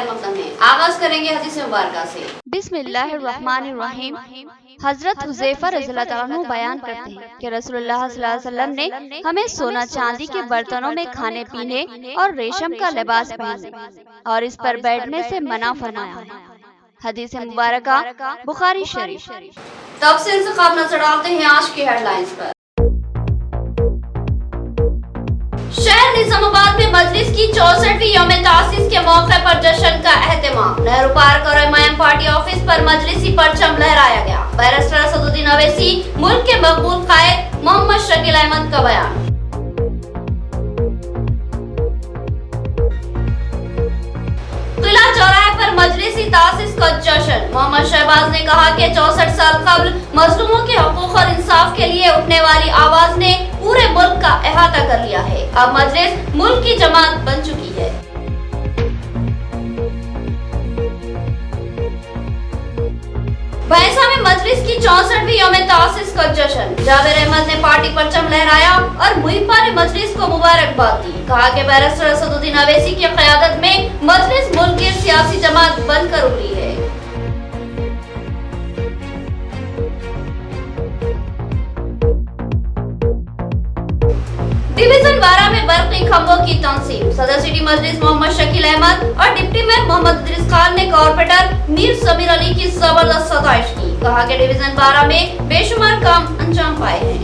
خیر مقدم ہے۔ آغاز کریں گے حدیث مبارکہ سے۔ بسم اللہ الرحمن الرحیم۔ حضرت حذیفہ رضی اللہ تعالیٰ عنہ بیان کرتے ہیں کہ رسول اللہ صلی اللہ علیہ وسلم نے ہمیں سونا چاندی کے برتنوں میں کھانے پینے اور ریشم کا لباس پہننے اور اس پر بیٹھنے سے منع فرمایا ہے۔ حدیث مبارکہ بخاری شریف۔ تفصیل سے خواب نظر ڈالتے ہیں آج کی ہیڈ لائنز پر۔ شہر نظام آباد میں مجلس کی 64ویں یوم تاسیس کے موقع پر جشن کا اہتمام۔ نہرو پارک اور ایم پارٹی آفس پر مجلسی پرچم لہرایا گیا۔ بیرسٹر اسد الدین اویسی ملک کے مقبول قائد محمد شکیل احمد کا بیان۔ قلعہ چوراہے پر مجلسی تاسیس کا جشن۔ محمد شہباز نے کہا کہ 64 سال قبل مظلوموں کے حقوق اور انصاف کے لیے اٹھنے والی آواز نے پورے ملک کا احاطہ کر لیا ہے۔ اب مجلس ملک کی جماعت بن چکی ہے۔ بھینسہ میں مجلس کی 64ویں یوم تاسیس کا جشن۔ جابر احمد نے پارٹی پرچم لہرایا اور محبان مجلس کو مبارکباد دی۔ کہا کہ بیرسٹر اسد الدین اویسی کی قیادت میں مجلس ملک کی سیاسی جماعت بن کر ابھری ہے۔ ڈویژن 12 میں برقی کھمبوں کی تنصیب۔ صدر سٹی مجلس محمد شکیل احمد اور ڈپٹی میئر محمد ادریس خان نے کارپوریٹر میر سمیر علی کی زبردست ستائش کی۔ کہا کہ ڈویژن 12 میں بے شمار کام انجام پائے ہیں۔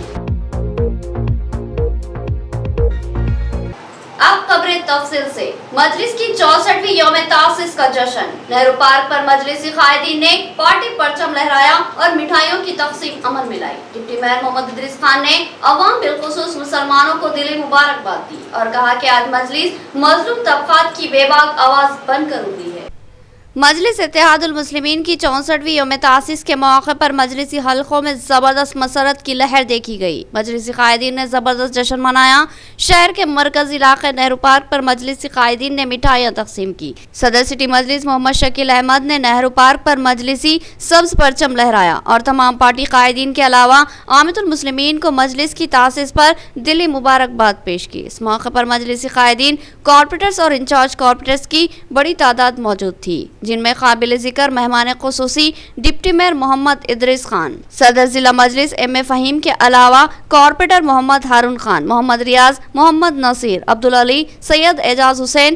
اب خبریں تفصیل سے۔ مجلس کی 64ویں یوم تاسیس کا جشن۔ نہرو پارک پر مجلسی قائدین نے پارٹی پرچم لہرایا اور مٹھائیوں کی تقسیم عمل میں لائی۔ ڈپٹی میئر محمد ادریس خان نے عوام بالخصوص مسلمانوں کو دلی مبارکباد دی اور کہا کہ آج مجلس مظلوم طبقات کی بے باک آواز بن کر ابھری ہے۔ مجلس اتحاد المسلمین کی 64ویں یوم تاسیس کے موقع پر مجلسی حلقوں میں زبردست مسرت کی لہر دیکھی گئی۔ مجلسی قائدین نے زبردست جشن منایا۔ شہر کے مرکزی علاقے نہرو پارک پر مجلسی قائدین نے مٹھائیاں تقسیم کی۔ صدر سٹی مجلس محمد شکیل احمد نے نہرو پارک پر مجلسی سبز پرچم لہرایا اور تمام پارٹی قائدین کے علاوہ عامة المسلمین کو مجلس کی تاسیس پر دلی مبارکباد پیش کی۔ اس موقع پر مجلسی قائدین، کارپوریٹرز اور انچارج کارپوریٹرز کی بڑی تعداد موجود تھی، جن میں قابل ذکر مہمان خصوصی ڈپٹی میئر محمد ادریس خان، صدر ضلع مجلس ایم اے فہیم کے علاوہ کارپوریٹر محمد ہارون خان، محمد ریاض، محمد نصیر، عبدالعلی، سید اعجاز حسین،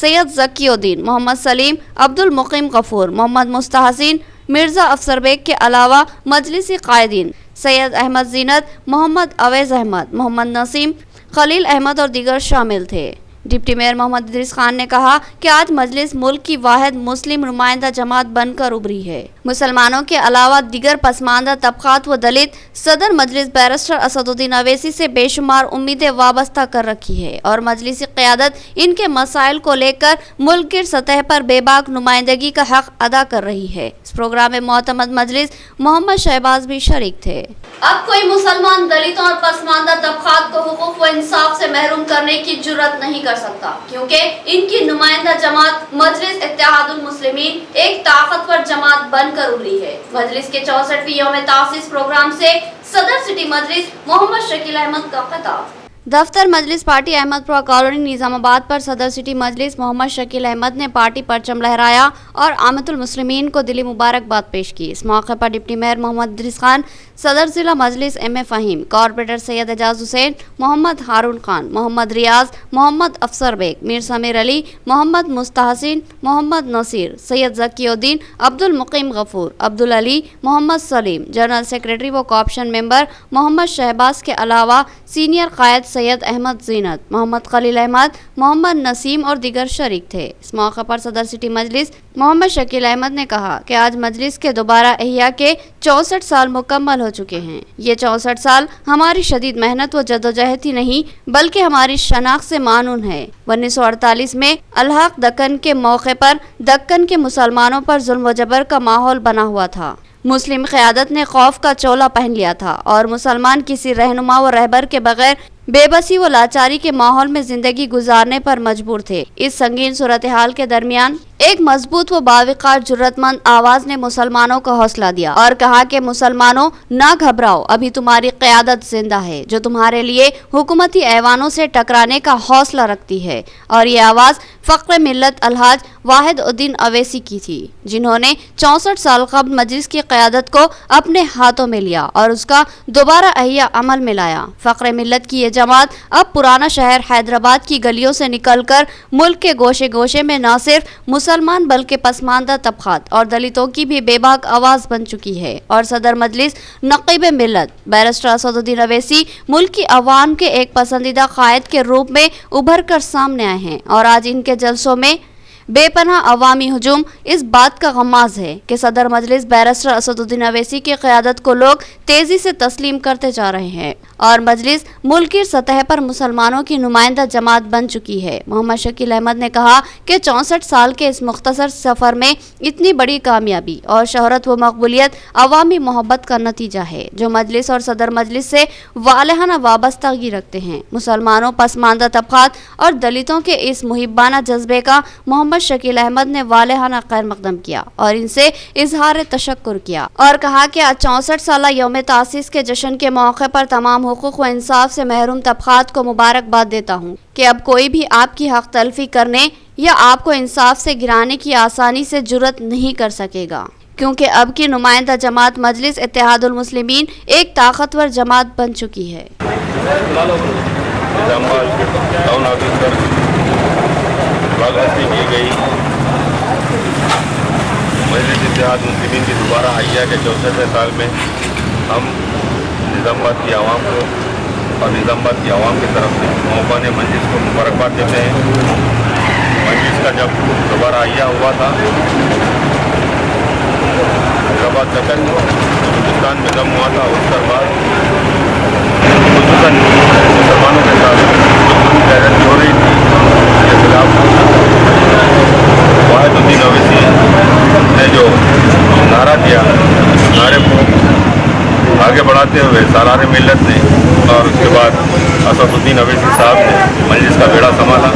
سید ذکی الدین، محمد سلیم، عبدالمقیم غفور، محمد مستحسن، مرزا افسر بیگ کے علاوہ مجلسی قائدین سید احمد زینت، محمد اویس احمد، محمد نسیم، خلیل احمد اور دیگر شامل تھے۔ ڈپٹی میئر محمد ادریس خان نے کہا کہ آج مجلس ملک کی واحد مسلم نمائندہ جماعت بن کر ابھری ہے۔ مسلمانوں کے علاوہ دیگر پسماندہ طبقات و دلت صدر مجلس بیرسٹر اسد الدین اویسی سے بے شمار امیدیں وابستہ کر رکھی ہے اور مجلسی قیادت ان کے مسائل کو لے کر ملک کی سطح پر بے باک نمائندگی کا حق ادا کر رہی ہے۔ اس پروگرام میں معتمد مجلس محمد شہباز بھی شریک تھے۔ اب کوئی مسلمان دلتوں اور پسماندہ طبقات کو حقوق و انصاف سے محروم کرنے کی جرات نہیں کر سکتا، کیونکہ ان کی نمائندہ جماعت مجلس اتحاد المسلمین ایک طاقتور جماعت بن کر ابھری ہے۔ مجلس کے 64ویں یوم تاسیس پروگرام سے صدر سٹی مجلس محمد شکیل احمد کا خطاب۔ دفتر مجلس پارٹی احمد پورہ کالونی نظام آباد پر صدر سٹی مجلس محمد شکیل احمد نے پارٹی پرچم لہرایا اور عامة المسلمین کو دلی مبارکباد پیش کی۔ اس موقع پر ڈپٹی میئر محمد ادریس خان، صدر ضلع مجلس ایم اے فہیم، کارپوریٹر سید اعجاز حسین، محمد ہارون خان، محمد ریاض، محمد افسر بیگ، میر سمیر علی، محمد مستحسن، محمد نصیر، سید ذکی الدین، عبدالمقیم غفور، عبدالعلی، محمد سلیم، جنرل سیکریٹری و کوآپشن ممبر محمد شہباز کے علاوہ سینئر قائد سید احمد زینت، محمد خلیل احمد، محمد نسیم اور دیگر شریک تھے۔ اس موقع پر صدر سٹی مجلس محمد شکیل احمد نے کہا کہ آج مجلس کے دوبارہ احیاء کے 64 سال مکمل ہو چکے ہیں۔ یہ 64 سال ہماری شدید محنت و جدوجہد ہی نہیں بلکہ ہماری شناخت سے معنون ہے۔ 1948 میں الحاق دکن کے موقع پر دکن کے مسلمانوں پر ظلم و جبر کا ماحول بنا ہوا تھا۔ مسلم قیادت نے خوف کا چولا پہن لیا تھا اور مسلمان کسی رہنما و رہبر کے بغیر बे बसी व लाचारी के माहौल में जिंदगी गुजारने पर मजबूर थे। इस संगीन सूरत-ए-हाल के दरमियान एक मजबूत व बावकार जुर्रतमंद आवाज ने मुसलमानों को हौसला दिया और कहा कि मुसलमानों ना घबराओ, अभी तुम्हारी क़यादत जिंदा है जो तुम्हारे लिए हुकूमती ऐवानों से टकराने का हौसला रखती है। और ये आवाज फ़ख्र मिल्लत अलहाज वाहिद-उद्दीन अवैसी की थी, जिन्होंने 64 साल कबल मजलिस की क़यादत को अपने हाथों में लिया और उसका दोबारा अहिया अमल में लाया। फ़ख्र मिल्लत की ये जमात अब पुराना शहर हैदराबाद की गलियों से निकलकर मुल्क के गोशे गोशे में न सिर्फ मुसलमान बल्कि पसमानदा तबक़ात और दलितों की भी बेबाक आवाज़ बन चुकी है। और सदर मजलिस नक़ीब मिल्लत बैरिस्टर असदुद्दीन अवैसी मुल्क की अवाम के एक पसंदीदा क़ायद के रूप में उभर कर सामने आए हैं और आज इनके जलसों में बेपनाह अवामी हुजूम इस बात का गमाज है कि सदर मजलिस बैरिस्टर असदुद्दीन अवैसी की क़यादत को लोग तेज़ी से तस्लीम करते जा रहे हैं और मजलिस मुल्क की सतह पर मुसलमानों की नुमाइंदा जमात बन चुकी है। मोहम्मद शकील अहमद ने कहा कि 64 साल के इस मुख्तसर सफ़र में इतनी बड़ी कामयाबी और शोहरत व मकबूलियत अवामी मोहब्बत का नतीजा है जो मजलिस और सदर मजलिस से वालहाना वाबस्तगी रखते हैं। मुसलमानों, पसमानदा तबक़ात और दलितों के इस मुहिब्बाना जज्बे का मोहम्मद शकील अहमद ने वालहाना खैर मकदम किया और इनसे इजहार तशक्कुर किया और कहा कि आज 64 साल यौम तासीस के जश्न के मौके पर तमाम हुकूक व इंसाफ से महरूम तबक़ात को मुबारकबाद देता हूँ कि अब कोई भी आपकी हक तलफी करने या आपको इंसाफ से गिराने की आसानी से जुर्रत नहीं कर सकेगा, क्योंकि अब की नुमाइंदा जमात मजलिस इत्तेहादुल मुस्लिमीन एक ताकतवर जमात बन चुकी है। की गई मजलिस इत्तेहाद मुस्लिमीन की दोबारा अहिया के 64वें साल में हम निज़ामाबाद की आवाम को और निज़ामाबाद की आवाम की तरफ से मौका ने मजलिस को मुबारकबाद देते हैं। मजलिस का जब दोबारा अहिया हुआ था हैदराबाद का दर हिंदुस्तान में दम हुआ था, उसके बाद खुसूसन मुसलमानों के साथ तैरती हो रही थी के खिलाफ वाहिद-उद्दीन अवैसी ने जो नारा दिया, नारे को आगे बढ़ाते हुए सालार मिल्लत ने और उसके बाद असदुद्दीन अवैसी साहब ने मजलिस का बेड़ा संभाला।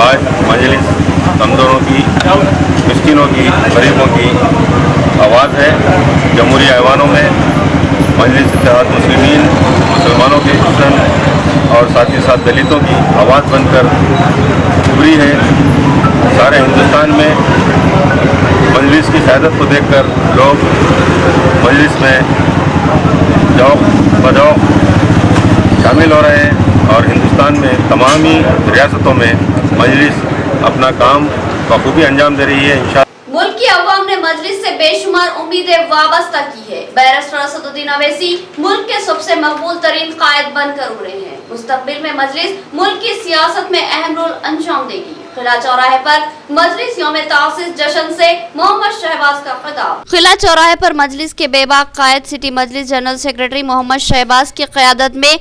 आज मजलिस कमज़ोरों की, मिस्किनों की, गरीबों की आवाज़ है। जमहूरी ऐवानों में मजलिस इत्तेहाद मुस्लिमीन मुसलमानों के हुस्न और साथ ही साथ दलितों की आवाज़ बनकर उभरी है। सारे हिंदुस्तान में मजलिस की क़यादत को देखकर लोग मजलिस में जौक़ बजौक़ शामिल हो रहे हैं और हिंदुस्तान में तमाम ही रियासतों में मजलिस अपना काम बखूबी अंजाम दे रही है। मुल्क की अवाम ने मजलिस से बेशुमार उम्मीदें वाबस्ता की है। बैरिस्टर असदुद्दीन अवैसी मुल्क के सबसे मकबूल तरीन कायद बनकर उभरे हैं। मुस्तकबिल में मजलिस मुल्क की सियासत में अहम रोल अंजाम देगी। किला चौराहे पर मजलिस यौम तासीस जश्न से मोहम्मद शहबाज का खिताब। किला चौराहे पर मजलिस के बेबाक कायद सिटी मजलिस जनरल सेक्रेटरी मोहम्मद शहबाज की क़यादत में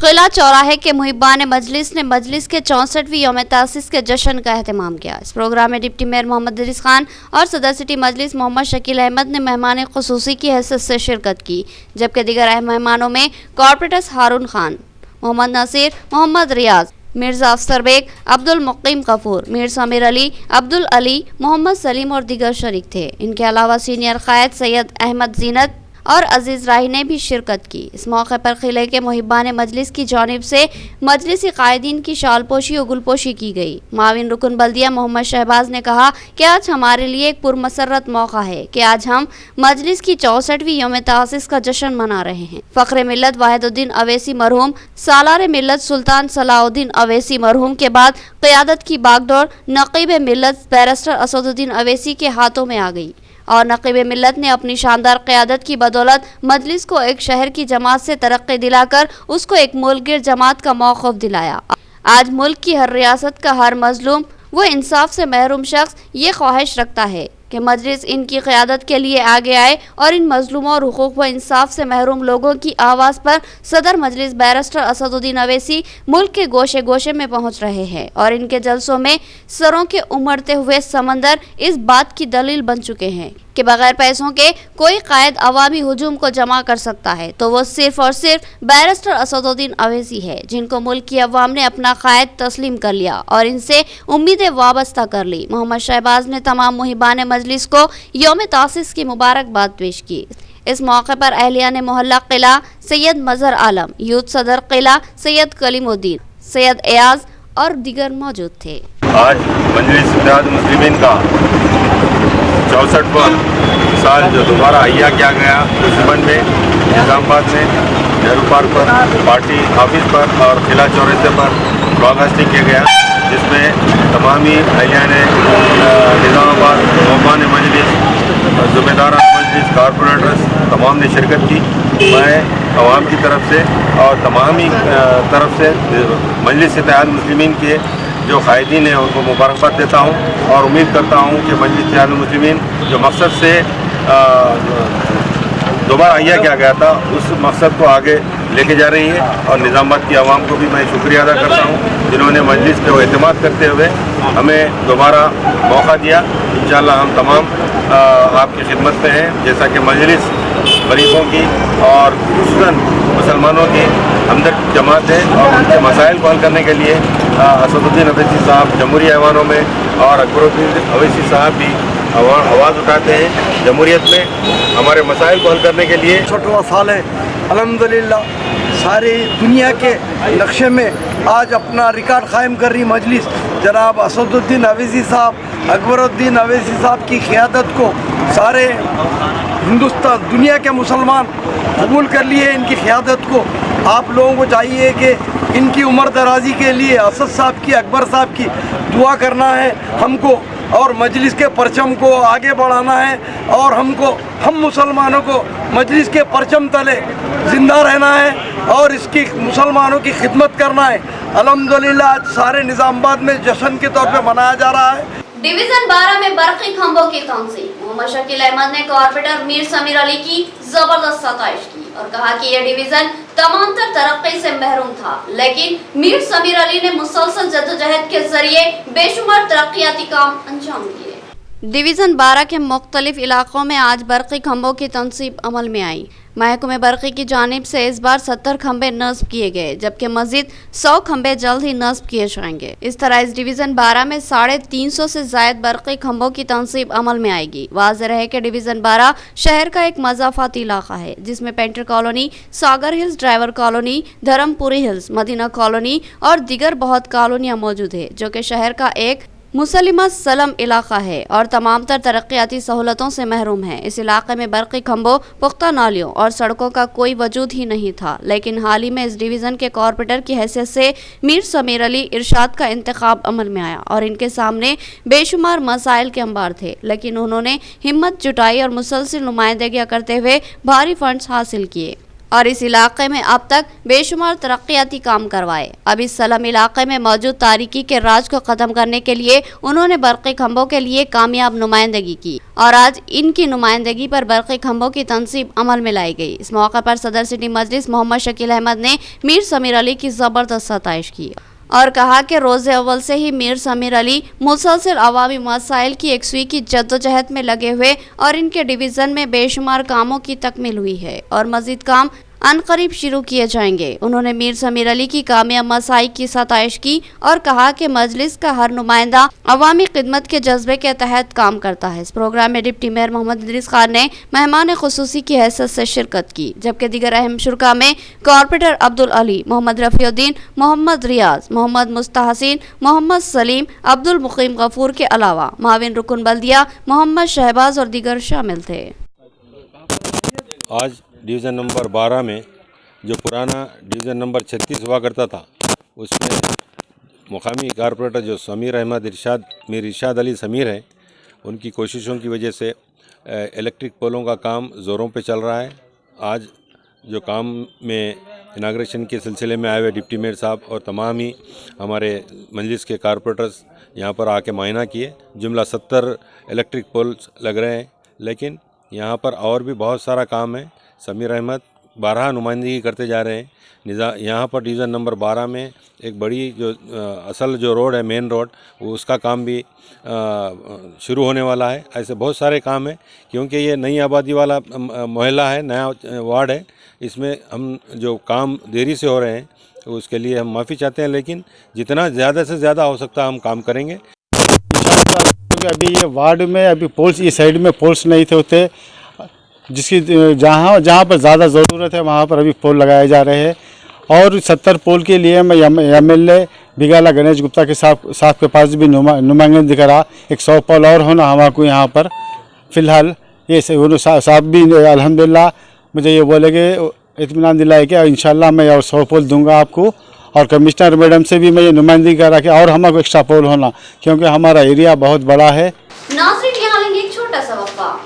किला चौराहे के मुहिब्बान मजलिस ने मजलिस के 64वीं यौम तासीस के जश्न का एहतमाम किया। इस प्रोग्राम में डिप्टी मेयर मोहम्मद इदरीस खान और सदर सिटी मजलिस मोहम्मद शकील अहमद ने मेहमान खुसूसी की हैसियत से शिरकत की, जबकि दीगर अहम मेहमानों में कॉर्पोरेटर्स हारून खान, मोहम्मद नसीर, मोहम्मद रियाज, मिर्जा अफसर बेग, अब्दुल मुक़ीम गफूर, मीर समीर अली, अब्दुल अली, मोहम्मद सलीम और दीगर शरीक थे। इनके अलावा सीनियर क़ायद सैयद अहमद जीनत और अजीज़ राही ने भी शिरकत की। इस मौके पर किले के मुहिब्बान मजलिस की जानिब से मजलिसी कायदीन की शालपोशी और गुलपोशी की गई। माविन रुकन बल्दिया मोहम्मद शहबाज ने कहा कि आज हमारे लिए एक पुरमसरत मौका है कि आज हम मजलिस की 64वीं यौम तासीस का जश्न मना रहे हैं। फ़ख्र मिल्लत वाहिद-उद्दीन अवैसी मरहूम, सालार मिल्लत सुल्तान सलाउद्दीन अवैसी मरहूम के बाद क़यादत की बागडोर नक़ीब मिल्लत बैरिस्टर असदुद्दीन अवैसी के हाथों में आ गई और नक़ीब मिल्लत ने अपनी शानदार क़यादत की बदौलत मजलिस को एक शहर की जमात से तरक्की दिलाकर उसको एक मुल्कगिर जमात का मौक़िफ़ दिलाया। आज मुल्क की हर रियासत का हर मजलूम वो इंसाफ से महरूम शख्स ये ख्वाहिश रखता है کہ مجلس ان کی قیادت کے لیے آگے آئے اور ان مظلوموں اور حقوق و انصاف سے محروم لوگوں کی آواز پر صدر مجلس بیرسٹر اسد الدین اویسی ملک کے گوشے گوشے میں پہنچ رہے ہیں اور ان کے جلسوں میں سروں کے امڑتے ہوئے سمندر اس بات کی دلیل بن چکے ہیں کہ بغیر پیسوں کے کوئی قائد عوامی ہجوم کو جمع کر سکتا ہے تو وہ صرف اور صرف بیرسٹر اسد الدین اویسی ہے، جن کو ملک کی عوام نے اپنا قائد تسلیم کر لیا اور ان سے امیدیں وابستہ کر لی۔ محمد شہباز نے تمام محبان مجلس کو یوم تاسیس کی مبارکباد پیش کی۔ اس موقع پر اہلیان محلہ قلعہ سید مظہر عالم، یوتھ صدر قلعہ سید کلیم الدین، سید ایاز اور دیگر موجود تھے۔ آج مجلس اتحاد المسلمین کا 64واں سال جو دوبارہ احیا کیا گیا دشمن میں نظام آباد میں نہرو پارک پر پارٹی آفس پر اور قلعہ چوراہے پر براڈکاسٹنگ کیا گیا، جس میں تمامی اہلیان نظام آباد محبان مجلس ذمہ داران مجلس کارپوریٹرز تمام نے شرکت کی۔ میں عوام کی طرف سے اور تمامی طرف سے مجلس اتحاد المسلمین کے جو قائدین ہیں ان کو مبارکباد دیتا ہوں اور امید کرتا ہوں کہ مجلس اتحاد المسلمین جو مقصد سے دوبارہ احیا کیا گیا تھا اس مقصد کو آگے لے کے جا رہی ہے، اور نظام آباد کی عوام کو بھی میں شکریہ ادا کرتا ہوں جنہوں نے مجلس پہ اعتماد کرتے ہوئے ہمیں دوبارہ موقع دیا۔ انشاءاللہ ہم تمام آپ کی خدمت میں ہیں، جیسا کہ مجلس غریبوں کی اور خصوصاً مسلمانوں کی ہمدرد جماعت ہے اور ان کے مسائل کو حل کرنے کے لیے اسد الدین اویسی صاحب جمہوری ایوانوں میں اور اکبر الدین اویسی صاحب بھی آواز اٹھاتے ہیں جمہوریت میں ہمارے مسائل کو حل کرنے کے لیے۔ 66واں سال ہے، الحمدللہ ساری دنیا کے نقشے میں آج اپنا ریکارڈ قائم کر رہی مجلس جناب اسد الدین اویسی صاحب، اکبر الدین اویسی صاحب کی قیادت کو سارے ہندوستان دنیا کے مسلمان قبول کر لیے ان کی قیادت کو۔ آپ لوگوں کو چاہیے کہ ان کی عمر درازی کے لیے اسد صاحب کی، اکبر صاحب کی دعا کرنا ہے ہم کو، اور مجلس کے پرچم کو آگے بڑھانا ہے، اور ہم مسلمانوں کو مجلس کے پرچم تلے زندہ رہنا ہے اور اس کی مسلمانوں کی خدمت کرنا ہے۔ الحمدللہ آج سارے نظام آباد میں جشن کے طور پہ منایا جا رہا ہے۔ ڈویژن 12 میں برقی کھمبوں کی تنصیب، محمد شکیل احمد نے کارپوریٹر میر سمیر علی کی زبردست ستائش کی اور کہا کہ یہ ڈویژن تمام تر ترقی سے محروم تھا، لیکن میر سمیر علی نے مسلسل جدوجہد کے ذریعے بے شمار ترقیاتی کام انجام دیے۔ ڈویژن 12 کے مختلف علاقوں میں آج برقی کھمبوں کی تنصیب عمل میں آئی۔ محکمہ برقی کی جانب سے اس بار 70 کھمبے نصب کیے گئے، جبکہ مزید 100 کھمبے جلد ہی نصب کیے جائیں گے۔ اس طرح اس ڈویژن 12 میں 350 سے زائد برقی کھمبوں کی تنصیب عمل میں آئے گی۔ واضح رہے کہ ڈویژن 12 شہر کا ایک مضافاتی علاقہ ہے، جس میں پینٹر کالونی، ساگر ہلز ڈرائیور کالونی، دھرم پوری ہلز، مدینہ کالونی اور دیگر بہت کالونیاں موجود ہیں، جو کہ شہر کا ایک مسلمہ سلم علاقہ ہے اور تمام تر ترقیاتی سہولتوں سے محروم ہے۔ اس علاقے میں برقی کھمبوں، پختہ نالیوں اور سڑکوں کا کوئی وجود ہی نہیں تھا، لیکن حال ہی میں اس ڈویژن کے کارپوریٹر کی حیثیت سے میر سمیر علی ارشاد کا انتخاب عمل میں آیا اور ان کے سامنے بے شمار مسائل کے انبار تھے، لیکن انہوں نے ہمت جٹائی اور مسلسل نمائندگیاں کرتے ہوئے بھاری فنڈز حاصل کیے اور اس علاقے میں اب تک بے شمار ترقیاتی کام کروائے۔ اب اس سلم علاقے میں موجود تاریکی کے راج کو ختم کرنے کے لیے انہوں نے برقی کھمبوں کے لیے کامیاب نمائندگی کی اور آج ان کی نمائندگی پر برقی کھمبوں کی تنصیب عمل میں لائی گئی۔ اس موقع پر صدر سٹی مجلس محمد شکیل احمد نے میر سمیر علی کی زبردست ستائش کی اور کہا کہ روز اول سے ہی میر سمیر علی مسلسل عوامی مسائل کی یکسوئی کی جدوجہد میں لگے ہوئے اور ان کے ڈویژن میں بے شمار کاموں کی تکمیل ہوئی ہے اور مزید کام عنقریب شروع کیے جائیں گے۔ انہوں نے میر سمیر علی کی کامیاب مساعی کی ستائش کی اور کہا کہ مجلس کا ہر نمائندہ عوامی خدمت کے جذبے کے تحت کام کرتا ہے۔ اس پروگرام میں ڈپٹی میئر محمد ادریس خان نے مہمان خصوصی کی حیثیت سے شرکت کی، جبکہ دیگر اہم شرکاء میں کارپوریٹر عبدالعلی، محمد رفیع الدین، محمد ریاض، محمد مستحسین، محمد سلیم، عبدالمقیم غفور کے علاوہ معاون رکن بلدیہ محمد شہباز اور دیگر شامل تھے۔ آج ڈویژن نمبر 12 میں جو پرانا ڈویژن نمبر 36 ہوا کرتا تھا، اس میں مقامی کارپوریٹر جو میر ارشاد علی سمیر ہیں، ان کی کوششوں کی وجہ سے الیکٹرک پولوں کا کام زوروں پہ چل رہا ہے۔ آج جو کام میں इनाग्रेशन के सिलसिले में आए हुए डिप्टी मेयर साहब और तमाम ही हमारे मजलिस के कारपोरेटर्स यहाँ पर आके मुआयना किए। जुमला 70 इलेक्ट्रिक पोल्स लग रहे हैं, लेकिन यहाँ पर और भी बहुत सारा काम है। समीर अहमद 12 नुमाइंदगी करते जा रहे हैं। यहाँ पर डिवीज़न नंबर 12 में एक बड़ी जो असल जो रोड है, मेन रोड, वो उसका काम भी शुरू होने वाला है। ऐसे बहुत सारे काम हैं, क्योंकि ये नई आबादी वाला मोहल्ला है, नया वार्ड है। इसमें हम जो काम देरी से हो रहे हैं उसके लिए हम माफ़ी चाहते हैं, लेकिन जितना ज़्यादा से ज़्यादा हो सकता है हम काम करेंगे। अभी ये वार्ड में अभी पोल्स, इस साइड में पोल्स नहीं थे होते, जिसकी जहाँ पर ज़्यादा ज़रूरत है वहाँ पर अभी पोल लगाए जा रहे हैं। और 70 पोल के लिए मैं MLA बिगाला गणेश गुप्ता के साहब के पास भी नुमाइंदगी दिखा रहा। 100 पोल और होना हमारे को यहाँ पर फ़िलहाल। ये साहब भी अल्हम्दुलिल्लाह मुझे ये बोले कि इत्मीनान दिलाए कि इंशाल्लाह मैं और 100 पोल दूंगा आपको। और कमिश्नर मैडम से भी मैं ये नुमाइंदगी करा कि और हमारे को एक्स्ट्रा पोल होना, क्योंकि हमारा एरिया बहुत बड़ा है। नाज़रीन, यहाँ लेंगे एक छोटा सा वक्फा।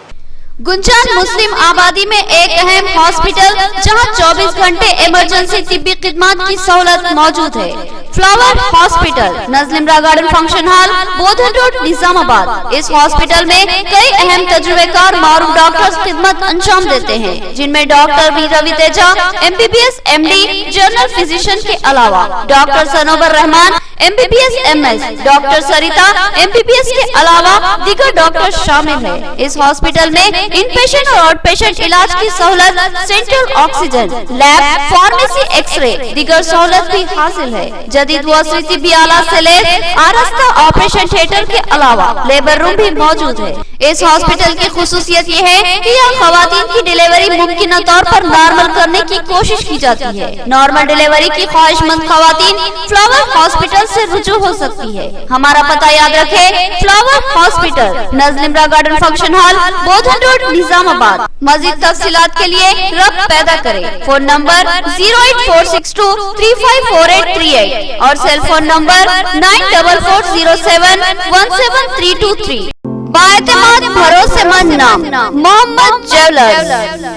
गुंजान मुस्लिम आबादी में एक अहम हॉस्पिटल जहां 24 घंटे इमरजेंसी तिब्बी खिदमत की सहूलत मौजूद है। Flower hospital, Najlimara garden function hall, Bodhan road, Nizamabad. इस हॉस्पिटल में कई अहम तजुर्बेकार मारूफ डॉक्टर्स खिदमत अंजाम देते हैं, जिनमें doctor V Ravi Teja MBBS MD general physician के अलावा doctor Sanobar Rahman MBBS MS, doctor Sarita MBBS के अलावा दीगर डॉक्टर शामिल है। इस हॉस्पिटल में इन पेशेंट और आउट पेशेंट इलाज की सहूलत, central oxygen, lab, pharmacy, x-ray, दीगर सहूलत भी हासिल है। जदीद वसरी भी आला से ले आरास्ता ऑपरेशन थिएटर के अलावा लेबर रूम भी मौजूद है। इस हॉस्पिटल की खुसूसियत ये है कि यहाँ खवातीन की डिलीवरी मुमकिन तौर पर नॉर्मल करने की कोशिश की जाती है। नॉर्मल डिलीवरी की ख्वाहिशमंद खवातीन फ्लावर हॉस्पिटल से रुजू हो सकती है। हमारा पता याद रखे, flower hospital, Najlimara garden function hall, Bodhan road, Nizamabad. मजीद तफसीलात के लिए रब्त पैदा करें। फोन नंबर 08462354838 और सेल फोन नंबर 9440717323। बाएतमाद भरोसेमंद नाम मोहम्मद ज्वेलर्स।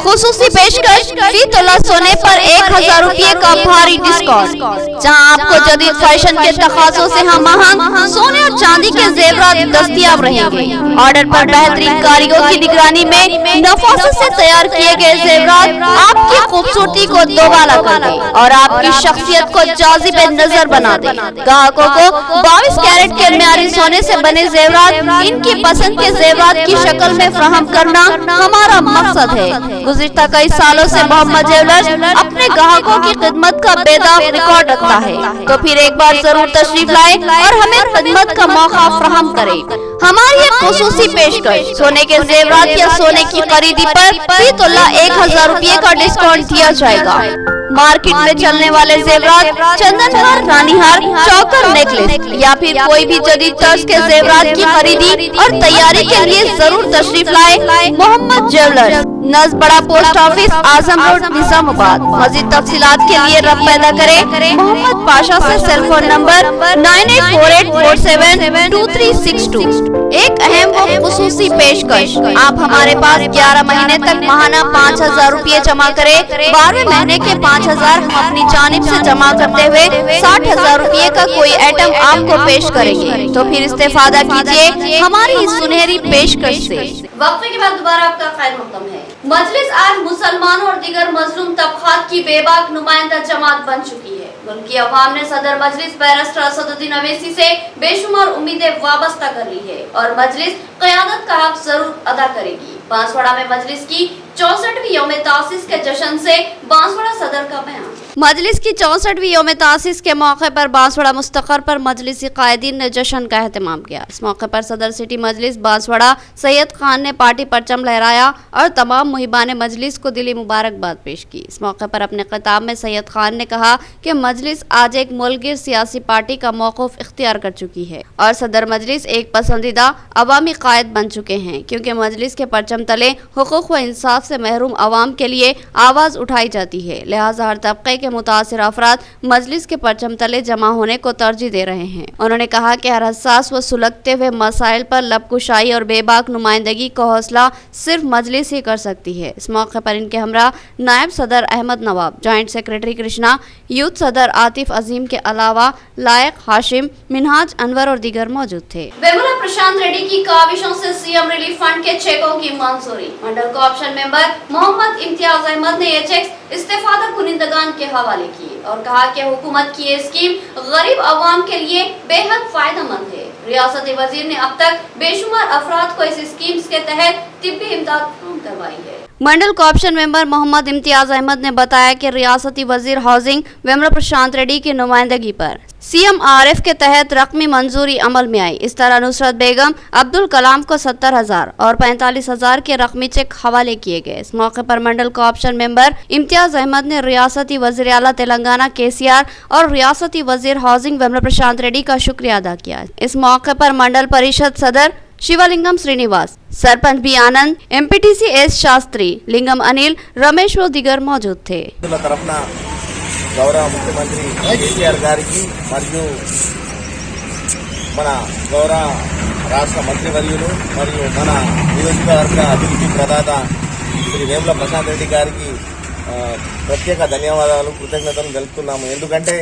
खुसूसी पेशकश फी तोला सोने पर 1000 रुपये का भारी डिस्काउंट, जहां आपको जदीद फैशन के तकाज़ों से हम आहंग सोने और चांदी के जेवरात दस्तयाब रहेंगे। ऑर्डर पर बेहतरीन कारीगरों की निगरानी में नफासत से तैयार किए गए जेवरात आपकी खूबसूरती को दोबाला कर दे और आपकी शख्सियत को जाजिब नजर बना दे। ग्राहकों को 22 कैरेट के म्यारी सोने से बने जेवरात इनकी पसंद के जेवरात की शक्ल में फराहम करना हमारा मकसद है। गुज़िश्ता कई सालों से मोहम्मद ज्वेलर्स अपने ग्राहकों की खिदमत का बेदाग रिकॉर्ड रखता है, तो फिर एक बार जरूर तशरीफ लाए और हमें खिदमत का मौका फराहम करे। हमारी एक खुसूसी पेशकश, सोने के जेवरात या सोने की खरीदी पर फी तोला 1000 रुपये का डिस्काउंट दिया जाएगा। मार्केट में चलने वाले जेवरात, चंदनहार, रानीहार, चौकर, नेकलेस या फिर कोई भी जदीद तर्ज के जेवरात की खरीदी और तैयारी के लिए जरूर तशरीफ लाए मोहम्मद ज्वेलर्स, नज़ बड़ा पोस्ट ऑफिस, आजम रोड, निजामाबाद। मजीद तफसीलात के लिए रब्त पैदा करें मोहम्मद पाशा से सेल फोन नंबर 9848472362। एक अहम व खुसूसी पेशकश, आप हमारे पास 11 महीने तक माहाना 5000 रुपये जमा करें। 12वें महीने के 5000 हम अपनी जानिब से जमा करते हुए 60,000 रुपये का कोई आइटम आपको पेश करेंगे, तो फिर इस्तेफादा कीजिए हमारी इस सुनहरी पेशकश से। वक्फे के बाद दोबारा आपका खैर मक़दम है। मजलिस आज मुसलमानों और दीगर मजलूम तबकात की बेबाक नुमाइंदा जमात बन चुकी है। मुल्क की अवाम ने सदर मजलिस बैरिस्टर असदुद्दीन अवैसी से बेशुमार उम्मीदें वाबस्ता कर ली है और मजलिस क़यादत का हक जरूर अदा करेगी। बांसवाड़ा में मजलिस की 64वीं यौम तासीस के जश्न से बांसवाड़ा सदर का बयान। मजलिस की 64वीं यौम तासीस के मौके पर बांसवाड़ा मुस्तक़र पर मजलिसी कायदीन ने जश्न का एहतमाम किया। इस मौके पर सदर सिटी मजलिस बांसवाड़ा सैयद खान ने पार्टी परचम लहराया और तमाम मुहिबान मजलिस को दिली मुबारकबाद पेश की। इस मौके पर अपने खिताब में सैयद खान ने कहा कि मजलिस आज एक मुल्कगिर सियासी पार्टी का मौक़िफ़ इख्तियार कर चुकी है और सदर मजलिस एक पसंदीदा अवामी कायद बन चुके हैं, क्योंकि मजलिस के परचम तले हुकूक़ व इंसाफ इंसाफ से महरूम आवाम के लिए आवाज़ उठाई जाती है, लिहाजा हर तबके के मुतासिर अफराद मजलिस के परचम तले जमा होने को तरजीह दे रहे हैं। उन्होंने कहा कि हर हसास व सुलगते हुए मसाइल पर लबकुशाई और बेबाक नुमाइंदगी को हौसला सिर्फ मजलिस ही कर सकती है। इस मौके पर इनके हमरा नायब सदर अहमद नवाब, जॉइंट सेक्रेटरी कृष्णा, यूथ सदर आतिफ अजीम के अलावा लायक, हाशिम, मिनहाज अनवर और दीगर मौजूद थे। वेमुला प्रशांत रेड्डी की काविशों से सीएम रिलीफ फंड के चेकों की मंजूरी। मंडल कोऑप्शन मेंबर मोहम्मद इम्तियाज अहमद ने ये चेक इस्तेफादा कुनिंदगान के हवाले किए और कहा कि हुकूमत की ये स्कीम गरीब अवाम के लिए बेहद फायदेमंद है। रियासती वजीर ने अब तक बेशुमार अफराद को इस स्कीम के तहत तिब्बी इमदाद करवाई है। मंडल कोऑप्शन मेंबर मोहम्मद इम्तियाज अहमद ने बताया कि रियासती वजीर हाउसिंग वेमुला प्रशांत रेड्डी की नुमाइंदगी पर CMRF के तहत रकमी मंजूरी अमल में आई। इस तरह नुसरत बेगम अब्दुल कलाम को 70,000 और 45,000 के रकमी चेक हवाले किए गए। इस मौके पर मंडल कोऑप्शन मेंबर इम्तियाज अहमद ने रियासती वजीर आला तेलंगाना KCR और रियासती वजीर हाउसिंग वेमुला प्रशांत रेड्डी का शुक्रिया अदा किया। इस मौके पर मंडल परिषद सदर शिवलिंगम श्रीनिवास, सरपंच बी आनंद, MPTC S शास्त्री, लिंगम अनिल, रमेश व दीगर मौजूद थे। గౌరవ ముఖ్యమంత్రి కేసీఆర్ గారికి మరియు మన గౌరవ రాష్ట్ర మంత్రివర్యులు మరియు మన నియోజకవర్గ అభివృద్ధి ప్రదాత శ్రీ వేముల ప్రశాంత్ రెడ్డి గారికి ప్రత్యేక ధన్యవాదాలు, కృతజ్ఞతలు తెలుపుతున్నాము. ఎందుకంటే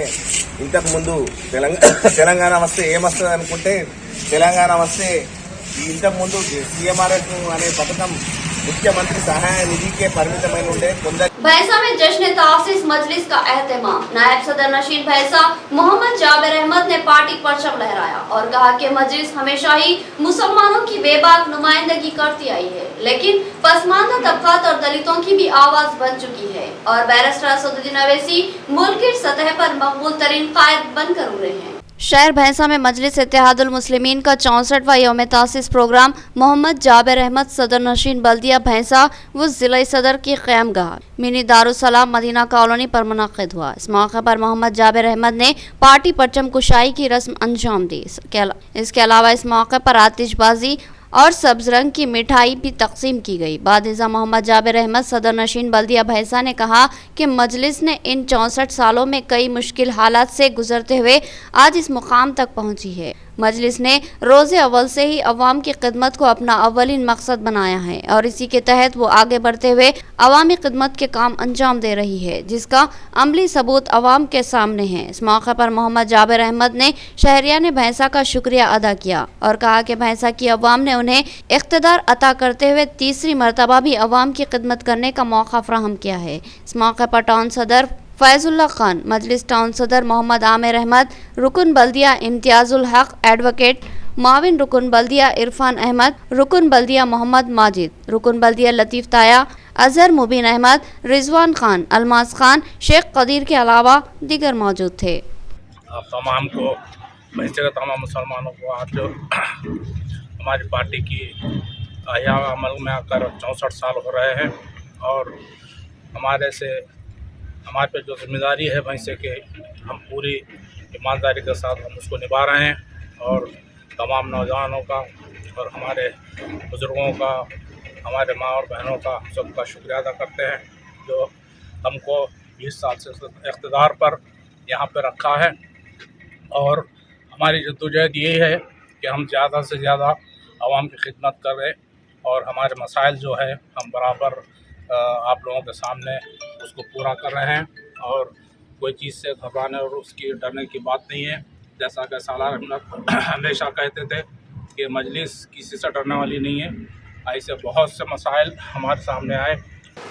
ఇంతకుముందు తెలంగాణ వస్తే ఏమొస్తుంది అనుకుంటే తెలంగాణ వస్తే ఇంతకుముందు CMRF అనే పథకం मुख्यमंत्री सहाय निधि के परिमितమైన ఉండే కొందరు। भैंसा में जश्न तासीस मजलिस का एहतमाम। नायब सदर नशीन भैंसा मोहम्मद जाबिर अहमद ने पार्टी परचम लहराया और कहा कि मजलिस हमेशा ही मुसलमानों की बेबाक नुमाइंदगी करती आई है, लेकिन पसमानदा तबकात और दलितों की भी आवाज बन चुकी है और बैरिस्टर असदुद्दीन अवैसी मुल्क की सतह पर मकबूल तरीन कायद बनकर उभरे हैं। शहर भैंसा में मजलिस इत्तेहादुल मुस्लिमीन का 64वां यौम तासीस प्रोग्राम मोहम्मद जाबिर अहमद सदर नशीन बल्दिया भैंसा व जिला सदर की क़यामगाह मिनी दारुसलाम मदीना कॉलोनी पर मुनक़िद हुआ। इस मौके पर मोहम्मद जाबिर अहमद ने पार्टी परचम कुशाई की रस्म अंजाम दी। इसके अलावा इस मौके पर आतिशबाजी और सब्ज रंग की मिठाई भी तकसीम की गई। बादशाह मोहम्मद जाबिर अहमद सदर नशीन बल्दिया भैंसा ने कहा कि मजलिस ने इन 64 सालों में कई मुश्किल हालात से गुजरते हुए आज इस मुकाम तक पहुंची है। मजलिस ने रोज़े अव्वल से ही अवाम की खिदमत को अपना अव्वलीन मकसद बनाया है और इसी के तहत वो आगे बढ़ते हुए अवामी खिदमत के काम अंजाम दे रही है, जिसका अमली सबूत अवाम के सामने है। इस मौके पर मोहम्मद जाबिर अहमद ने शहरियान भैंसा का शुक्रिया अदा किया और कहा कि भैंसा की अवाम ने उन्हें इख्तिदार अता करते हुए तीसरी मरतबा भी अवाम की खिदमत करने का मौका फराहम किया है। इस मौके पर टाउन सदर फैजुल्ला खान, मजलिस टाउन सदर मोहम्मद आमिर अहमद, रुकन बल्दिया इम्तियाजुल हक, एडवोकेट माविन रुकन बल्दिया इरफान अहमद, रुकन बल्दिया मोहम्मद माजिद, रुकन बल्दिया लतीफ़ ताया, अजहर मुबीन अहमद, रिजवान खान, अलमास खान, शेख कदीर के अलावा दीगर मौजूद थे। आप तमाम को, भैंसे के तमाम मुसलमानों को आज हमारी पार्टी की आया अमल में आकर 64 साल हो रहे हैं और हमारे पे जो जिम्मेदारी है भैंसे के, हम पूरी ईमानदारी के साथ हम उसको निभा रहे हैं और तमाम नौजवानों का और हमारे बुज़ुर्गों का, हमारे माँ और बहनों का सबका शुक्रिया अदा करते हैं जो हमको 20 साल से इक़्तिदार पर यहाँ पे रखा है। और हमारी जद्दोजहद यही है कि हम ज़्यादा से ज़्यादा आवाम की खिदमत करें और हमारे मसाइल जो है हम बराबर आप लोगों के सामने उसको पूरा कर रहे हैं और कोई चीज़ से घबराने और उसकी डरने की बात नहीं है। जैसा कि सालार हम लोग हमेशा कहते थे कि मजलिस किसी से डरने वाली नहीं है, ऐसे बहुत से मसाइल हमारे सामने आए।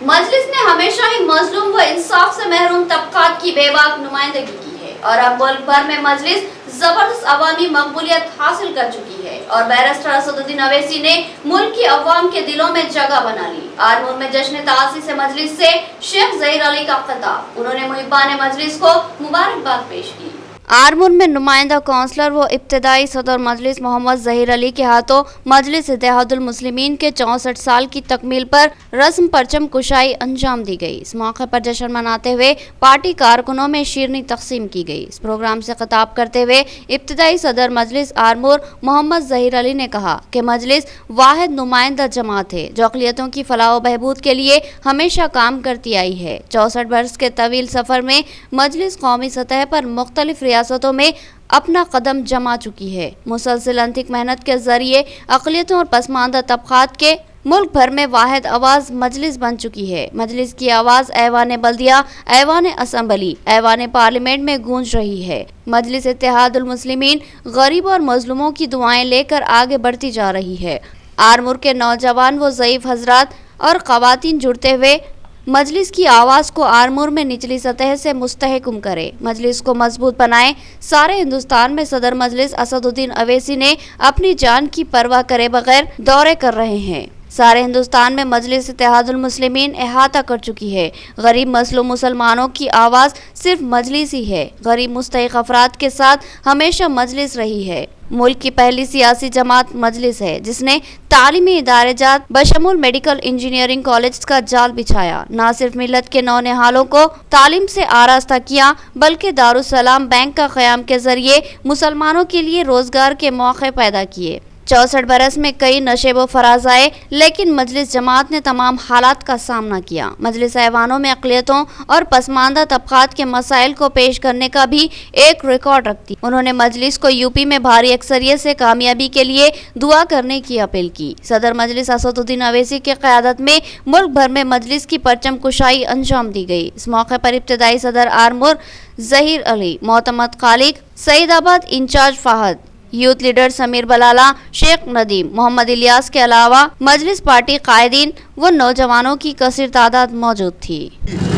मजलिस ने हमेशा ही मजलूम व इंसाफ से महरूम तबकात की बेबाक नुमाइंदगी की है और अब मुल्क भर में मजलिस जबरदस्त अवामी मकबूलियत हासिल कर चुकी है और बैरिस्टर असदुद्दीन अवैसी ने मुल्क की अवाम के दिलों में जगह बना ली। आरमूर में जश्न तासीस से मजलिस से शेख ज़हीर अली का खिताब, उन्होंने मुहिब्बान मजलिस को मुबारकबाद पेश की। आरमूर में नुमाइंदा काउंसलर व इब्तदाई सदर मजलिस मोहम्मद जहीर अली के हाथों मजलिस इत्तेहादुल मुस्लिमीन के 64 साल की तकमील पर रस्म परचम कुशाई अंजाम दी गई। इस मौके पर जश्न मनाते हुए पार्टी कारकुनों में शीरनी तकसीम की गई। इस प्रोग्राम से खिताब करते हुए इब्तदाई सदर मजलिस आरमूर मोहम्मद जहीर अली ने कहा कि मजलिस वाहिद नुमाइंदा जमात है जो अक़लियतों की फलाह व बहबूद के लिए हमेशा काम करती आई है। 64 बरस के तवील सफ़र में मजलिस कौमी सतह पर मुख्तलिफ रियासतों में अपना कदम जमा चुकी है। मुसलसल अंतिक मेहनत के जरिए अक़लियतों और पसमानदा तबक़ात के मुल्क भर में वाहिद आवाज़ मजलिस बन चुकी है। मजलिस की आवाज़ ऐवान बल्दिया, ऐवान असम्बली, ऐवान पार्लियामेंट में गूंज रही है। मजलिस इत्तेहादुल मुस्लिमीन गरीब और मजलूमों की दुआएं लेकर आगे बढ़ती जा रही है। आरमूर के नौजवान व ज़ईफ़ हजरात और ख़वातीन जुड़ते हुए मजलिस की आवाज़ को आरमूर में निचली सतह से मुस्तहकम करे, मजलिस को मजबूत बनाएं। सारे हिंदुस्तान में सदर मजलिस असदुद्दीन अवैसी ने अपनी जान की परवाह करे बगैर दौरे कर रहे हैं। सारे हिंदुस्तान में मजलिस इत्तेहादुल मुस्लिमीन अहाता कर चुकी है। गरीब मसलूम मुसलमानों की आवाज़ सिर्फ मजलिस ही है। गरीब मुस्तहिक अफराद के साथ हमेशा मजलिस रही है। मुल्क की पहली सियासी जमात मजलिस है जिसने तालीमी इदारे जात बशमूल मेडिकल इंजीनियरिंग कॉलेज का जाल बिछाया। न सिर्फ मिल्लत के नौनिहालों को तालीम से आरास्ता किया बल्कि दारुस्सलाम बैंक का क़याम के जरिए मुसलमानों के लिए रोजगार के मौके पैदा किए। 64 बरस में कई नशेब व फराज आए लेकिन मजलिस जमात ने तमाम हालात का सामना किया। मजलिस ऐवानों में अक़लियतों और पसमानदा तबक़ात के मसाइल को पेश करने का भी एक रिकॉर्ड रखती। उन्होंने मजलिस को यूपी में भारी अक्सरियत से कामयाबी के लिए दुआ करने की अपील की। सदर मजलिस असदुद्दीन अवैसी की क़यादत में मुल्क भर में मजलिस की परचम कुशाई अंजाम दी गई। इस मौके पर इब्तदाई सदर आरमूर जहीर अली, मोतमद Khaliq, Saidabad incharge Fahad, youth leader Sameer Balala, Sheikh Nadeem, Mohammed Ilyas के अलावा मजलिस पार्टी कायदीन व नौजवानों की कसीर तादाद मौजूद थी।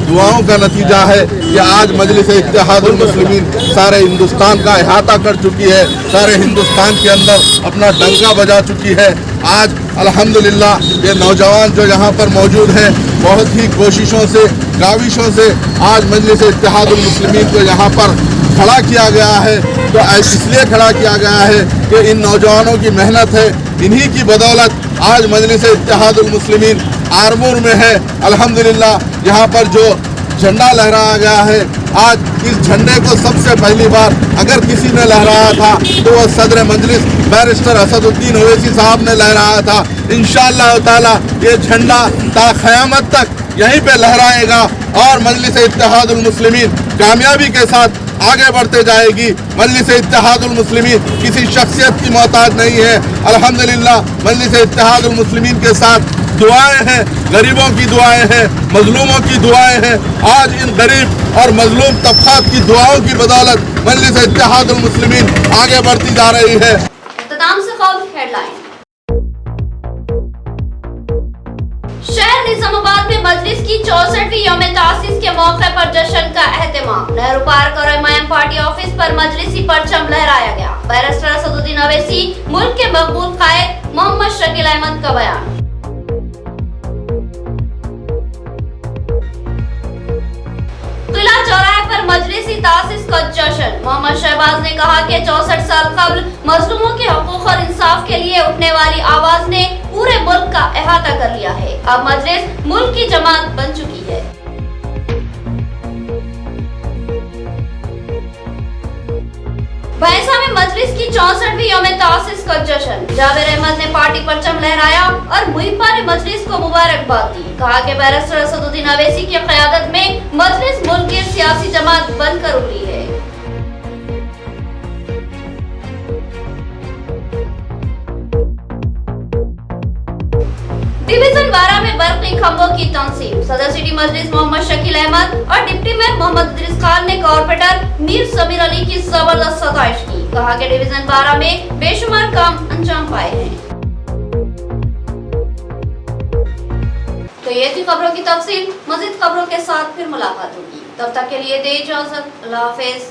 दुआओं का नतीजा है कि आज मजलिस इत्तेहादुल मुस्लिमीन सारे हिंदुस्तान का अहाता कर चुकी है, सारे हिंदुस्तान के अंदर अपना डंका बजा चुकी है। आज अल्हम्दुलिल्लाह ये नौजवान जो यहाँ पर मौजूद हैं बहुत ही कोशिशों से, काविशों से आज मजलिस इत्तेहादुल मुस्लिमीन को यहाँ पर खड़ा किया गया है। तो इसलिए खड़ा किया गया है कि इन नौजवानों की मेहनत है, इन्हीं की बदौलत आज मजलिस इत्तेहादुल मुस्लिमीन आरमूर में है। अल्हम्दुलिल्लाह यहाँ पर जो झंडा लहराया गया है, आज इस झंडे को सबसे पहली बार अगर किसी ने लहराया था तो वह सदर मजलिस बैरिस्टर असदुद्दीन अवैसी साहब ने लहराया था। इंशाअल्लाह ताला ये झंडा ता क़यामत तक यहीं पे लहराएगा और मजलिस इत्तेहादुल मुस्लिमीन कामयाबी के साथ आगे बढ़ते जाएगी। मजलिस इत्तेहादुल मुस्लिमीन किसी शख्सियत की मोहताज नहीं है। अल्हम्दुलिल्लाह मजलिस इत्तेहादुल मुस्लिमीन के साथ दुआएं हैं, गरीबों की दुआएं हैं, मजलूमों की दुआएं हैं। आज इन गरीब और मजलूम तबक़ात की दुआओं की बदौलत मजलिस इत्तेहादुल मुस्लिमीन आगे बढ़ती जा रही है। इख्तिताम से खबर हेडलाइन। शहर निजामाबाद में मजलिस की 64वीं यौम तासीस के मौके पर जश्न का एहतमाम। नेहरू पार्क और एमआईएम पार्टी ऑफिस पर मजलिसी परचम लहराया गया। बैरिस्टर असदुद्दीन अवैसी, मुल्क के मकबूल कायद मोहम्मद शकील अहमद का बयान। किला चौराहे पर मजलिसी तासीस का जश्न। मोहम्मद शहबाज ने कहा कि 64 साल कबल मजलूमों के हकूक और इंसाफ के लिए उठने वाली आवाज ने पूरे मुल्क का अहाता कर लिया है। अब मजलिस मुल्क की जमात बन चुकी है। भैंसा में मजलिस की 64वीं यौम तासीस का जश्न। जावेद अहमद ने पार्टी परचम लहराया और मुहिब्बा ने मजलिस को मुबारकबाद दी। कहा कि बैरिस्टर असदुद्दीन अवैसी की क़यादत में मजलिस मुल्क की सियासी जमात बनकर उभरी है। डिवीजन 12 में बरक़ी खंभों की तंसीब। सदर सिटी मजलिस मोहम्मद शकील अहमद और डिप्टी मेयर मोहम्मद इदरीस खान ने कॉर्पोरेटर मीर समीर अली की जबरदस्त सताइश की। कहा कि डिवीजन 12 में बेशुमार काम अंजाम पाए हैं। तो ये थी खबरों की तफसील। मज़ीद खबरों के साथ फिर मुलाकात होगी। तब तक के लिए दे इजाज़त। अल्लाह हाफ़िज़।